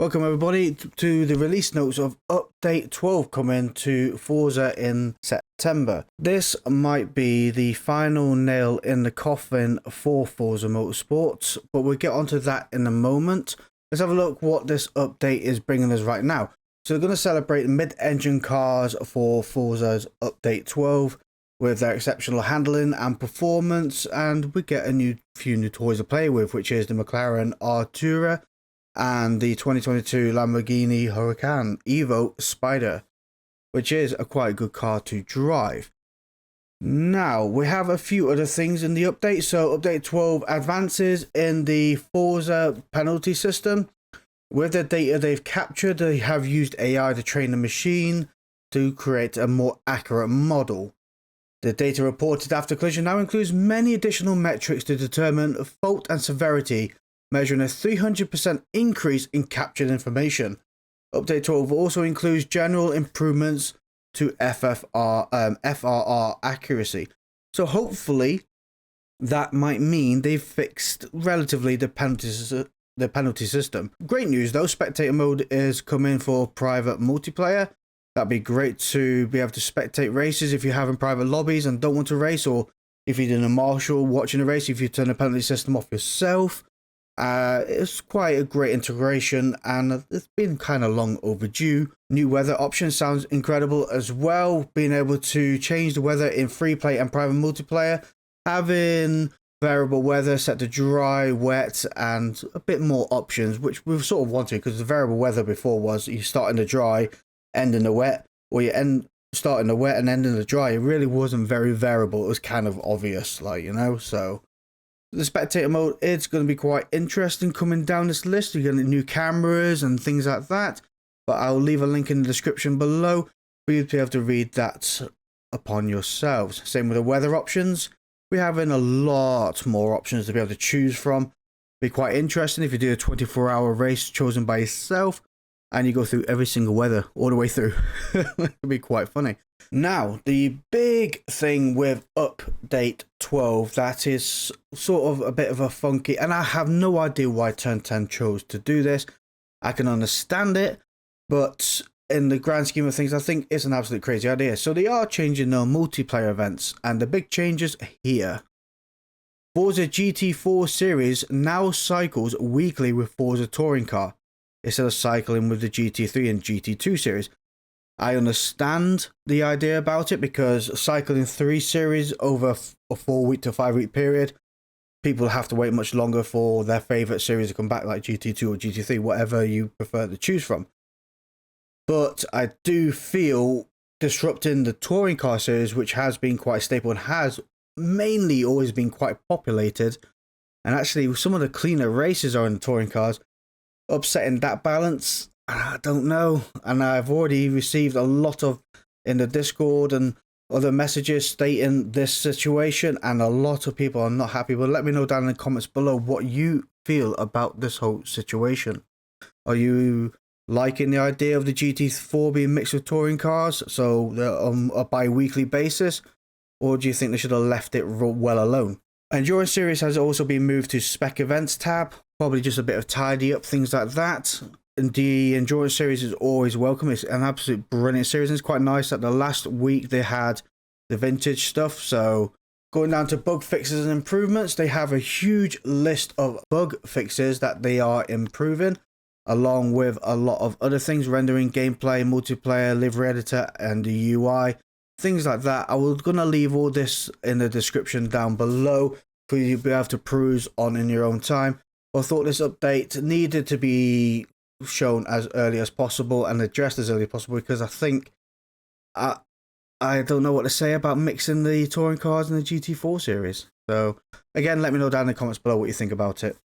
Welcome everybody to the release notes of Update 12 coming to Forza in September. This might be the final nail in the coffin for Forza Motorsport, but we'll get onto that in a moment. Let's have a look what this update is bringing us right now. So we're going to celebrate mid-engine cars for Forza's Update 12 with their exceptional handling and performance, and we get a few new toys to play with, which is the McLaren Artura and the 2022 Lamborghini Huracan Evo Spider, which is a quite good car to drive. Now, we have a few other things in the update. So update 12 advances in the Forza penalty system. With the data they've captured, they have used AI to train the machine to create a more accurate model. The data reported after collision now includes many additional metrics to determine fault and severity, measuring a 300% increase in captured information. Update 12 also includes general improvements to FRR accuracy. So hopefully that might mean they've fixed relatively the penalty system. Great news though, spectator mode is coming for private multiplayer. That'd be great to be able to spectate races if you're having private lobbies and don't want to race, or if you're doing a marshal watching a race, if you turn the penalty system off yourself. It's quite a great integration and it's been kind of long overdue. New weather options sounds incredible as well. Being able to change the weather in free play and private multiplayer, having variable weather set to dry, wet, and a bit more options, which we've sort of wanted, because the variable weather before was you start in the dry, end in the wet, or you start in the wet and end in the dry. It really wasn't very variable. It was kind of obvious, like, you know. So the spectator mode, it's going to be quite interesting coming down this list. You're getting new cameras and things like that, but I'll leave a link in the description below for you to be able to read that upon yourselves. Same with the weather options. We're having a lot more options to be able to choose from. Be quite interesting if you do a 24-hour race chosen by yourself and you go through every single weather all the way through. It'd be quite funny. Now, the big thing with Update 12 that is sort of a bit of a funky, and I have no idea why Turn 10 chose to do this. I can understand it, but in the grand scheme of things, I think it's an absolute crazy idea. So they are changing their multiplayer events, and the big changes are here. Forza GT4 series now cycles weekly with Forza Touring Car, instead of cycling with the GT3 and GT2 series. I understand the idea about it, because cycling 3 series over a 4-week to 5-week period, people have to wait much longer for their favourite series to come back, like GT2 or GT3, whatever you prefer to choose from. But I do feel disrupting the touring car series, which has been quite stable and has mainly always been quite populated, and actually some of the cleaner races are in the touring cars, upsetting that balance. I don't know, and I've already received a lot of in the Discord and other messages stating this situation, and a lot of people are not happy. But let me know down in the comments below what you feel about this whole situation. Are you liking the idea of the GT4 being mixed with touring cars, so they're on a bi-weekly basis, or do you think they should have left it well alone? Endurance series has also been moved to spec events tab, probably just a bit of tidy up, things like that. And the Endurance series is always welcome. It's an absolute brilliant series, and it's quite nice that the last week they had the vintage stuff. So going down to bug fixes and improvements, they have a huge list of bug fixes that they are improving, along with a lot of other things, rendering, gameplay, multiplayer, livery editor, and the UI, things like that. I was going to leave all this in the description down below for you to be able to peruse on in your own time. I thought this update needed to be shown as early as possible and addressed as early as possible, because I think I don't know what to say about mixing the touring cars and the GT4 series. So again, let me know down in the comments below what you think about it.